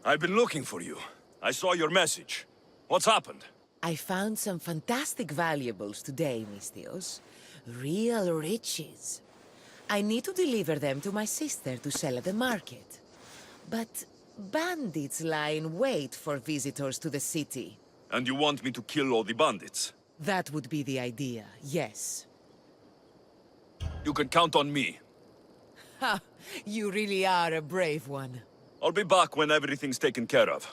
I've been looking for you. I saw your message. What's happened? I found some fantastic valuables today, Misthios. Real riches. I need to deliver them to my sister to sell at the market. But bandits lie in wait for visitors to the city. And you want me to kill all the bandits? That would be the idea, yes. You can count on me. Ha! You really are a brave one. I'll be back when everything's taken care of.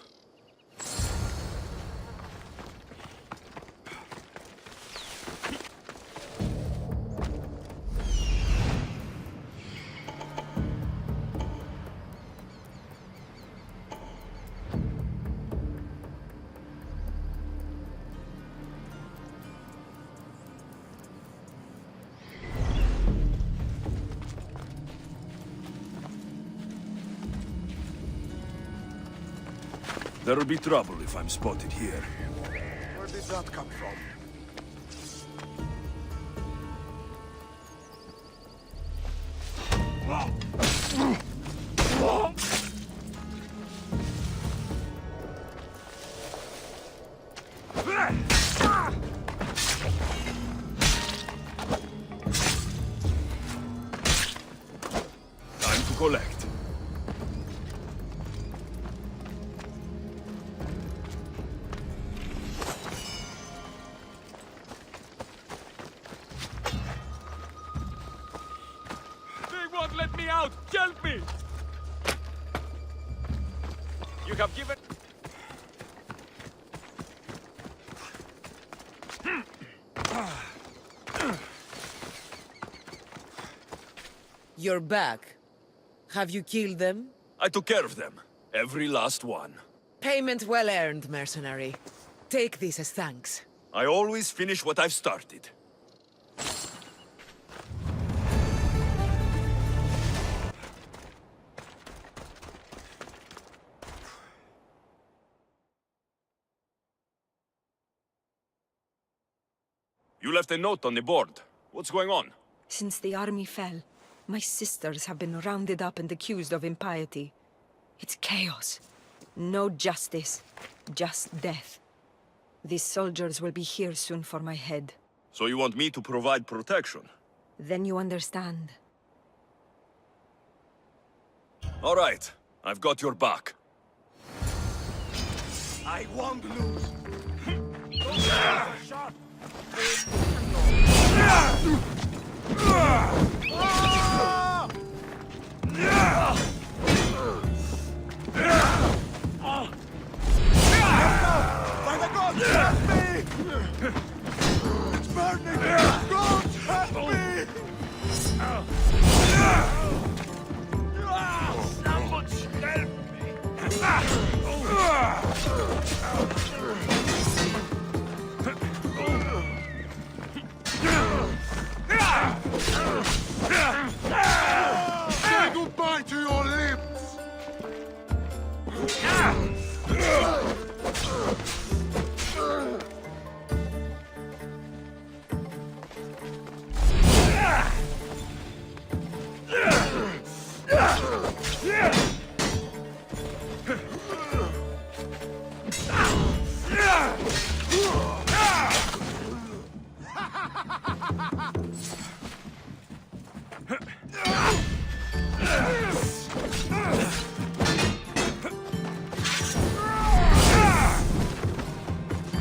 There'll be trouble if I'm spotted here. Where did that come from? Time to collect. Let me out! Help me! You have given... You're back. Have you killed them? I took care of them. Every last one. Payment well earned, mercenary. Take this as thanks. I always finish what I've started. You left a note on the board. What's going on? Since the army fell, my sisters have been rounded up and accused of impiety. It's chaos. No justice. Just death. These soldiers will be here soon for my head. So you want me to provide protection? Then you understand. All right. I've got your back. I won't lose. By the gods, help me! It's burning! Gods, help me! Someone help me! Say goodbye to your limbs!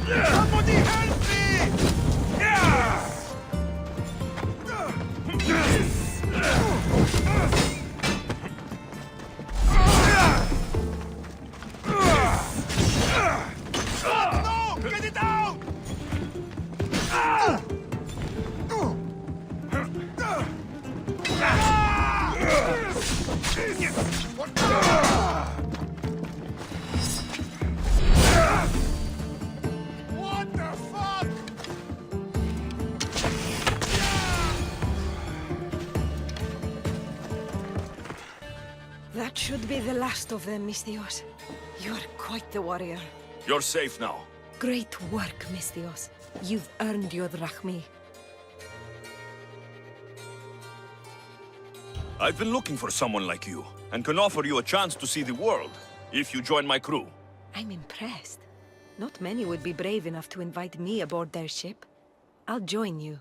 Somebody help me! No! Get it out! What the fuck? That should be the last of them, Misthios. You are quite the warrior. You're safe now. Great work, Misthios. You've earned your drachmi. I've been looking for someone like you, and can offer you a chance to see the world, if you join my crew. I'm impressed. Not many would be brave enough to invite me aboard their ship. I'll join you.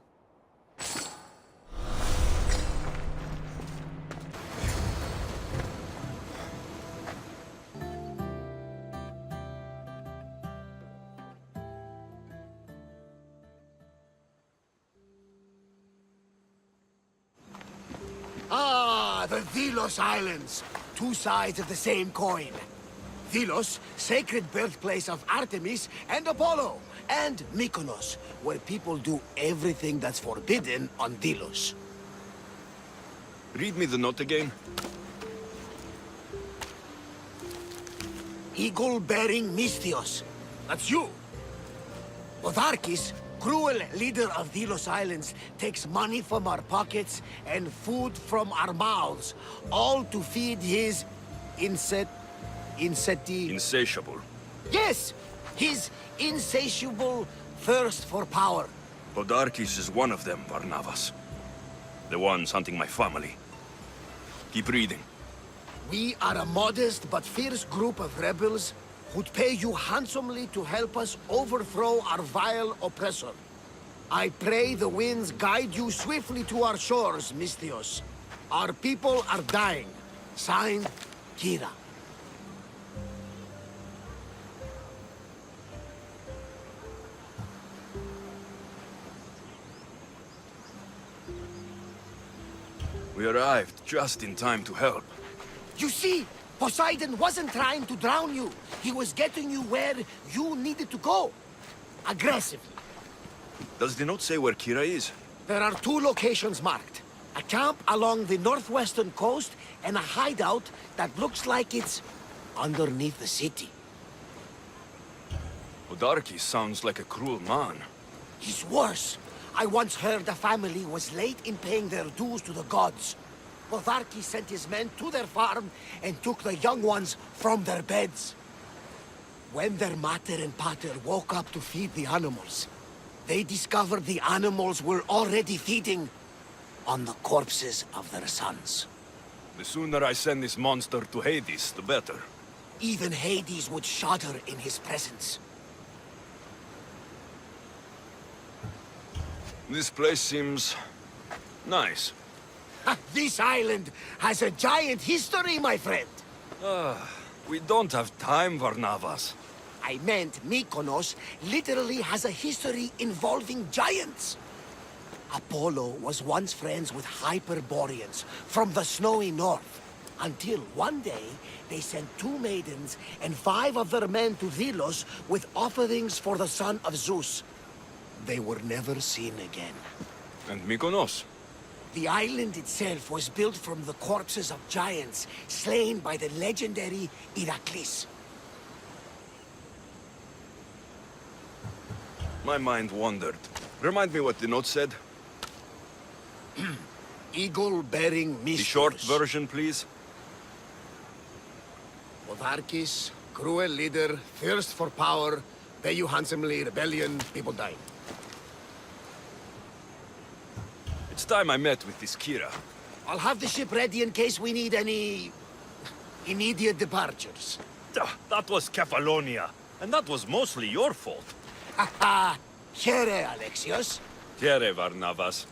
Ah, the Delos Islands. Two sides of the same coin. Delos, sacred birthplace of Artemis and Apollo. And Mykonos, where people do everything that's forbidden on Delos. Read me the note again. Eagle-bearing Misthios. That's you. Podarkes, cruel leader of Delos Islands, takes money from our pockets and food from our mouths, all to feed his Insatiable. Yes! His insatiable thirst for power. Podarkes is one of them, Varnavas. The ones hunting my family. Keep reading. We are a modest but fierce group of rebels who'd pay you handsomely to help us overthrow our vile oppressor. I pray the winds guide you swiftly to our shores, Misthios. Our people are dying. Signed, Kyra. We arrived just in time to help. You see, Poseidon wasn't trying to drown you. He was getting you where you needed to go. Aggressively. Does the note say where Kyra is? There are two locations marked. A camp along the northwestern coast and a hideout that looks like it's underneath the city. Podarkes sounds like a cruel man. He's worse. I once heard a family was late in paying their dues to the gods. Podarkes sent his men to their farm and took the young ones from their beds. When their mater and pater woke up to feed the animals, they discovered the animals were already feeding on the corpses of their sons. The sooner I send this monster to Hades, the better. Even Hades would shudder in his presence. This place seems nice. This island has a giant history, my friend. We don't have time, Varnavas. I meant Mykonos literally has a history involving giants. Apollo was once friends with Hyperboreans from the snowy north. Until one day, they sent 2 maidens and 5 of their men to Delos with offerings for the son of Zeus. They were never seen again. And Mykonos? The island itself was built from the corpses of giants slain by the legendary Heracles. My mind wandered. Remind me what the note said. Eagle-bearing Misthios. The short version, please. Podarkes, cruel leader, thirst for power, pay you handsomely, rebellion, people dying. It's time I met with this Kyra. I'll have the ship ready in case we need any immediate departures. That was Kefalonia, and that was mostly your fault. Haha, here, Alexios. Here, Varnavas.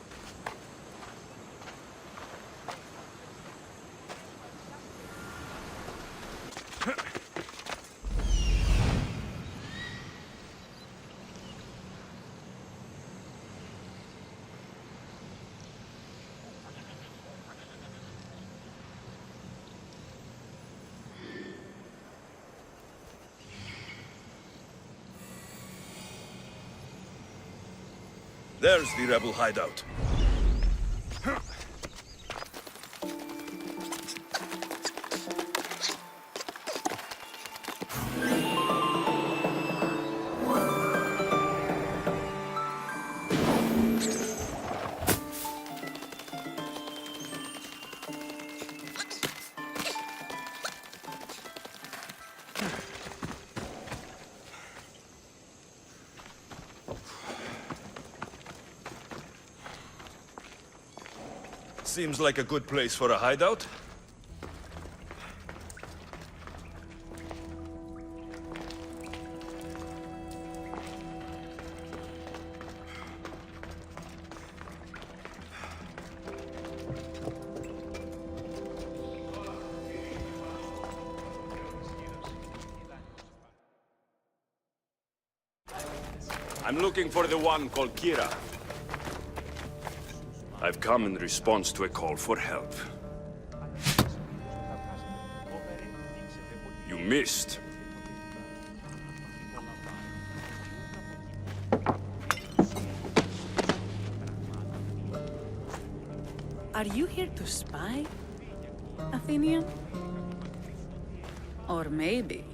There's the rebel hideout. Seems like a good place for a hideout. I'm looking for the one called Kyra. I've come in response to a call for help. You missed. Are you here to spy, Athenian? Or maybe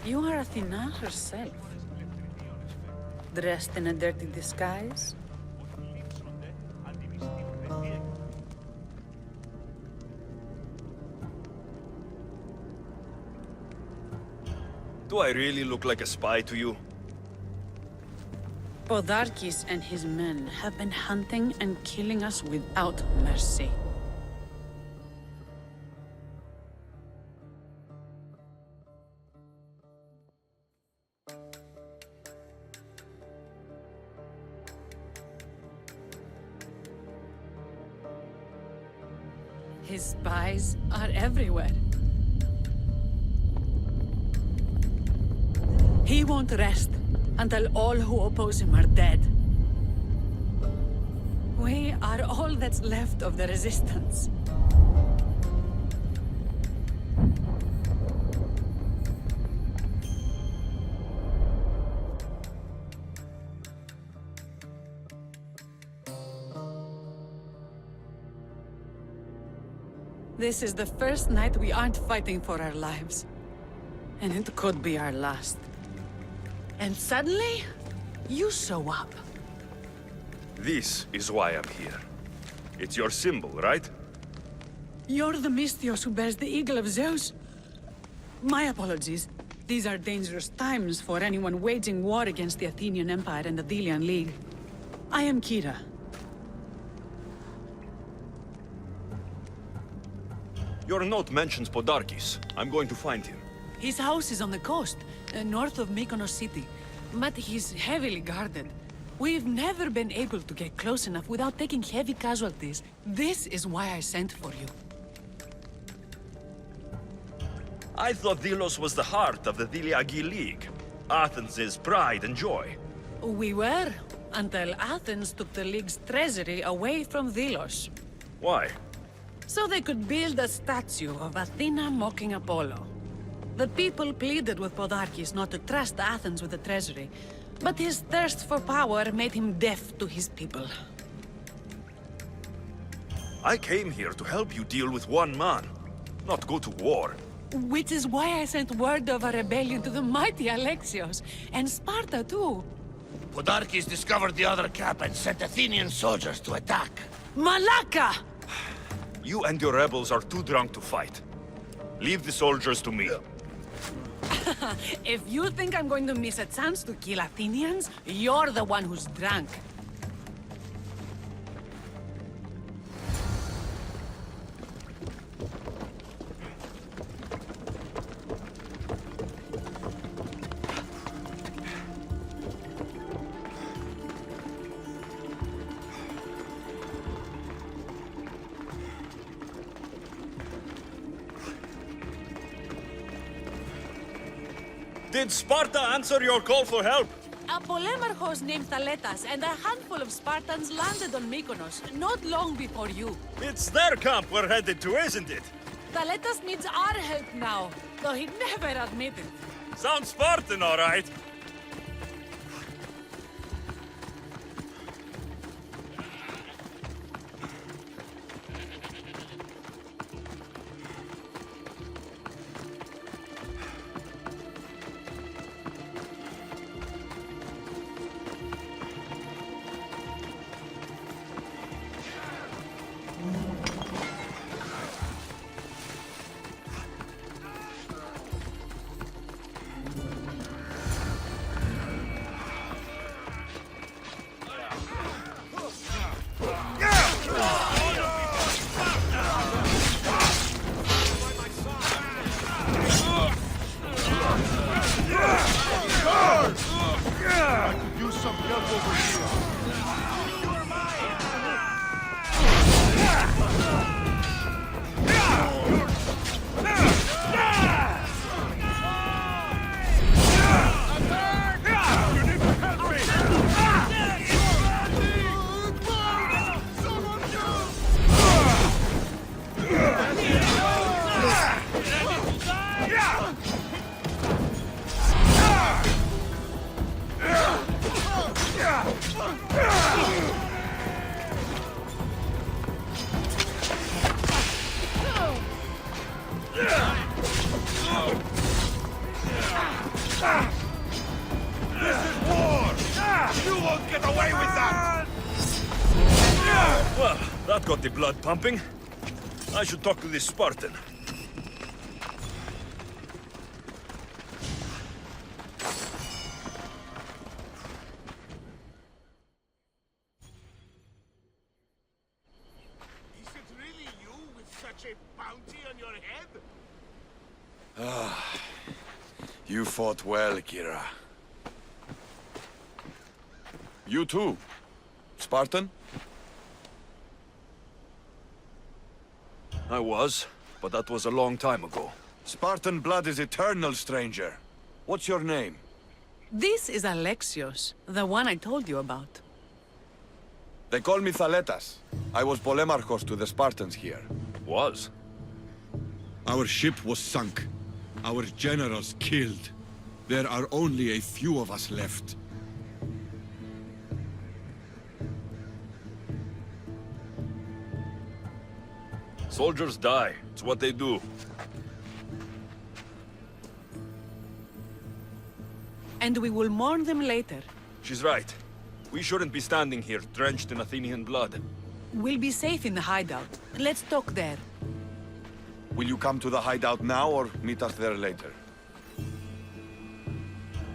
you are Athena herself, dressed in a dirty disguise? Do I really look like a spy to you? Podarkes and his men have been hunting and killing us without mercy. His spies are everywhere. He won't rest until all who oppose him are dead. We are all that's left of the resistance. This is the first night we aren't fighting for our lives. And it could be our last. And suddenly, you show up. This is why I'm here. It's your symbol, right? You're the Mystios who bears the eagle of Zeus? My apologies. These are dangerous times for anyone waging war against the Athenian Empire and the Delian League. I am Kyra. Your note mentions Podarkes. I'm going to find him. His house is on the coast, north of Mykonos city. But he's heavily guarded. We've never been able to get close enough without taking heavy casualties. This is why I sent for you. I thought Delos was the heart of the Deliagi League. Athens' pride and joy. We were, until Athens took the League's treasury away from Delos. Why? So they could build a statue of Athena mocking Apollo. The people pleaded with Podarkes not to trust Athens with the treasury, but his thirst for power made him deaf to his people. I came here to help you deal with one man, not go to war. Which is why I sent word of a rebellion to the mighty Alexios, and Sparta too. Podarkes discovered the other camp and sent Athenian soldiers to attack. Malaka! You and your rebels are too drunk to fight. Leave the soldiers to me. If you think I'm going to miss a chance to kill Athenians, you're the one who's drunk. Did Sparta answer your call for help? A polemarchos named Thaletas and a handful of Spartans landed on Mykonos, not long before you. It's their camp we're headed to, isn't it? Thaletas needs our help now, though he'd never admit it. Sounds Spartan, all right. Help over here. You need to help me! This is war! You won't get away with that! Well, that got the blood pumping. I should talk to this Spartan. Is it really you with such a bounty on your head? You fought well, Kyra. You too. Spartan? I was, but that was a long time ago. Spartan blood is eternal, stranger. What's your name? This is Alexios, the one I told you about. They call me Thaletas. I was Polemarchos to the Spartans here. Was? Our ship was sunk. Our generals killed. There are only a few of us left. Soldiers die. It's what they do. And we will mourn them later. She's right. We shouldn't be standing here, drenched in Athenian blood. We'll be safe in the hideout. Let's talk there. Will you come to the hideout now or meet us there later?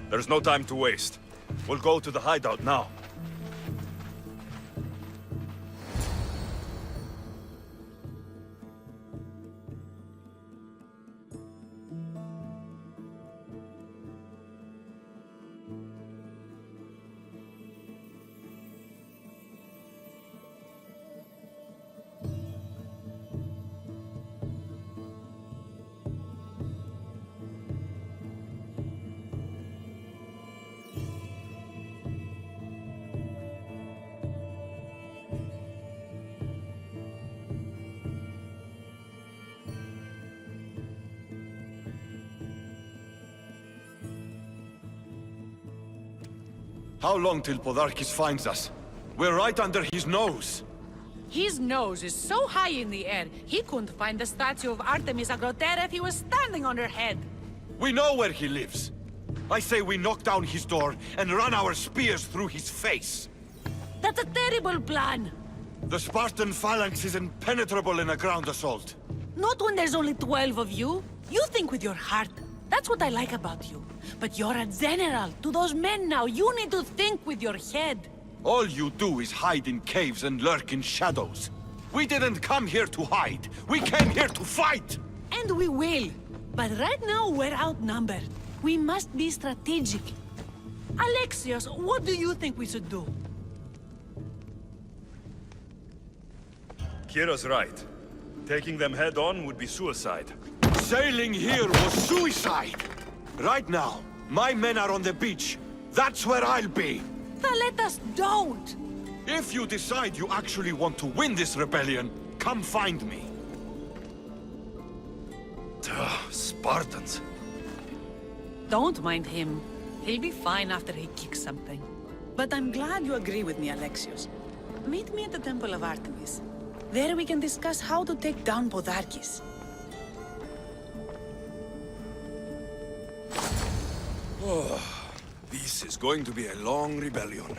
There's no time to waste. We'll go to the hideout now. How long till Podarkes finds us? We're right under his nose. His nose is so high in the air, he couldn't find the statue of Artemis Agrotera if he was standing on her head. We know where he lives. I say we knock down his door and run our spears through his face. That's a terrible plan. The Spartan phalanx is impenetrable in a ground assault. Not when there's only 12 of you. You think with your heart. That's what I like about you. But you're a general. To those men now, you need to think with your head. All you do is hide in caves and lurk in shadows. We didn't come here to hide. We came here to fight! And we will. But right now, we're outnumbered. We must be strategic. Alexios, what do you think we should do? Kyra's right. Taking them head on would be suicide. Sailing here was suicide! Right now, my men are on the beach. That's where I'll be! Let us don't! If you decide you actually want to win this rebellion, come find me. Spartans. Don't mind him. He'll be fine after he kicks something. But I'm glad you agree with me, Alexios. Meet me at the Temple of Artemis. There we can discuss how to take down Podarkes. This is going to be a long rebellion.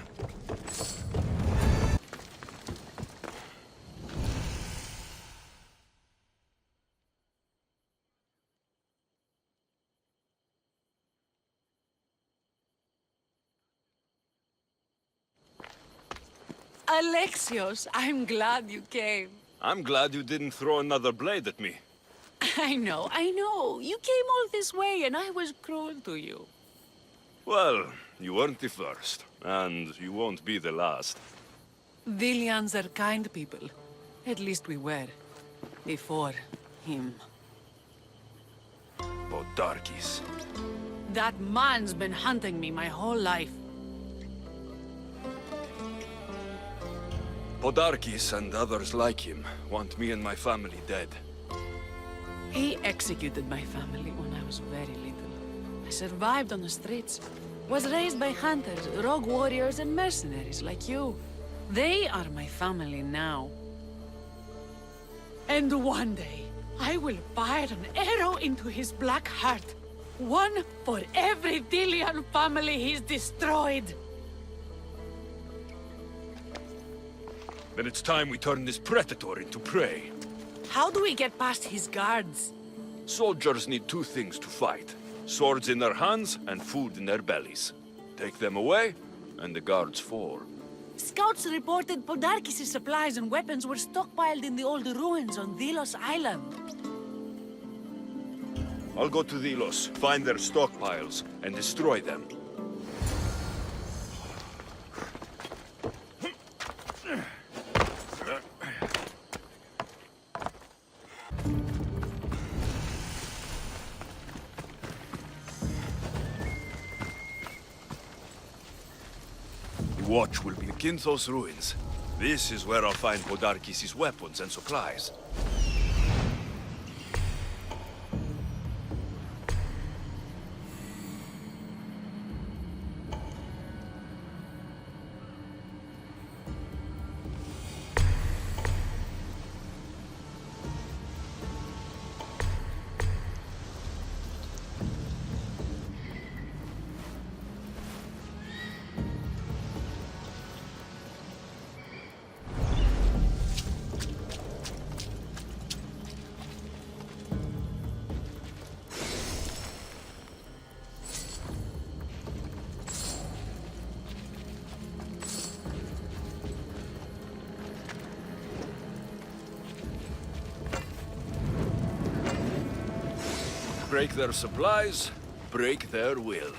Alexios, I'm glad you came. I'm glad you didn't throw another blade at me. I know. You came all this way and I was cruel to you. Well, You weren't the first, and you won't be the last. Villians are kind people. At least we were. Before him. Podarkes. That man's been hunting me my whole life. Podarkes and others like him want me and my family dead. He executed my family when I was very little. I survived on the streets. Was raised by hunters, rogue warriors, and mercenaries like you. They are my family now. And one day, I will fire an arrow into his black heart. One for every Dillian family he's destroyed. Then it's time we turn this predator into prey. How do we get past his guards? Soldiers need two things to fight. Swords in their hands and food in their bellies. Take them away, and the guards fall. Scouts reported Podarkes' supplies and weapons were stockpiled in the old ruins on Delos Island. I'll go to Delos, find their stockpiles, and destroy them. The watch will be in Kinthos ruins. This is where I'll find Podarkes' weapons and supplies. Break their supplies, break their will.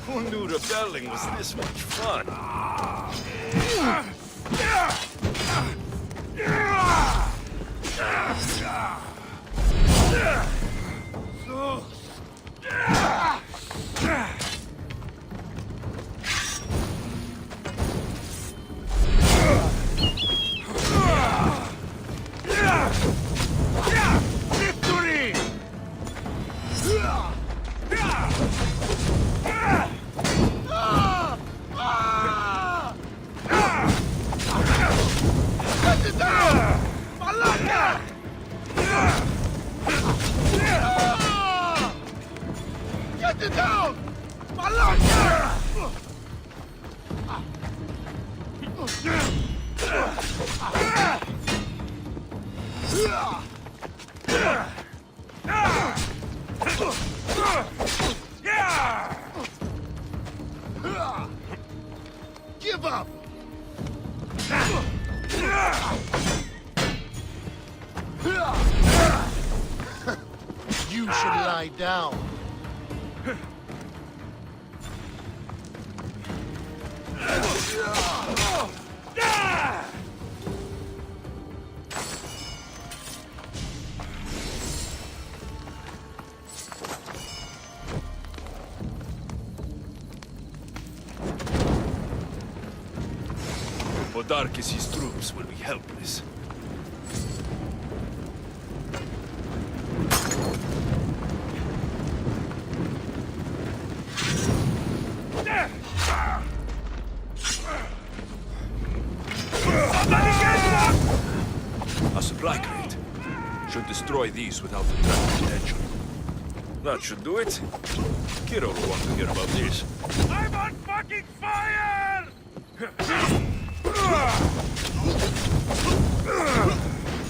Who knew rebelling was this much fun? Give up! You should lie down. Podarkes' troops will be helpless. A supply crate. Should destroy these without attracting attention. That should do it. Kyra will want to hear about this. I'm on fucking fire!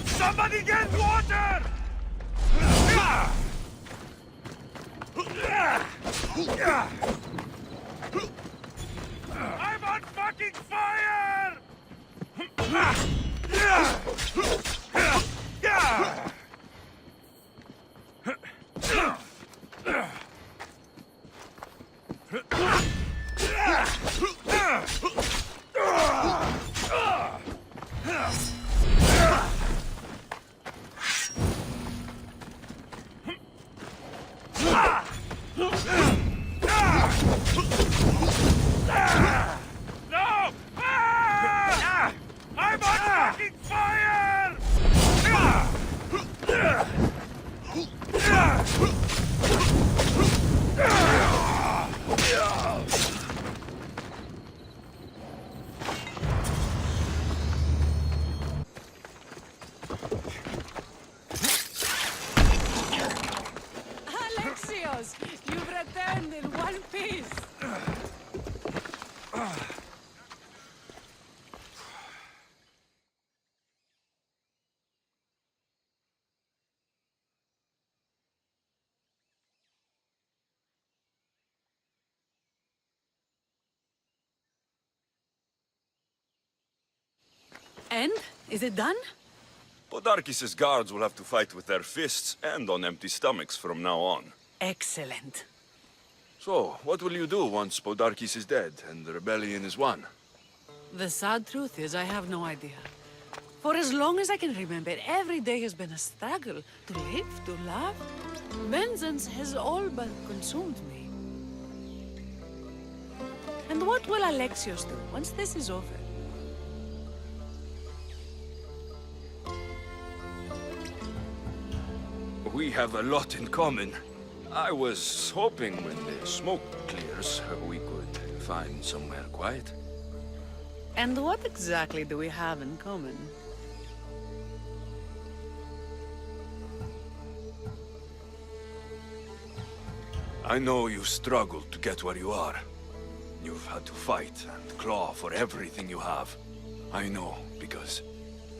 Somebody get water! I'm on fucking fire! No! I'm on fucking fire! Alexios, you've returned in one piece. And? Is it done? Podarkes' guards will have to fight with their fists and on empty stomachs from now on. Excellent. So, what will you do once Podarkes is dead and the rebellion is won? The sad truth is I have no idea. For as long as I can remember, every day has been a struggle to live, to love. Vengeance has all but consumed me. And what will Alexios do once this is over? We have a lot in common. I was hoping when the smoke clears, we could find somewhere quiet. And what exactly do we have in common? I know you struggled to get where you are. You've had to fight and claw for everything you have. I know, because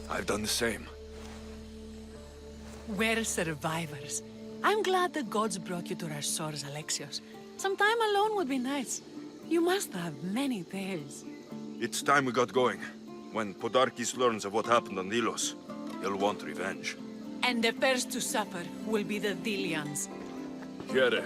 I've done the same. We're survivors. I'm glad the gods brought you to our shores, Alexios. Some time alone would be nice. You must have many tales. It's time we got going. When Podarkes learns of what happened on Delos, he'll want revenge. And the first to suffer will be the Delians. Kyra,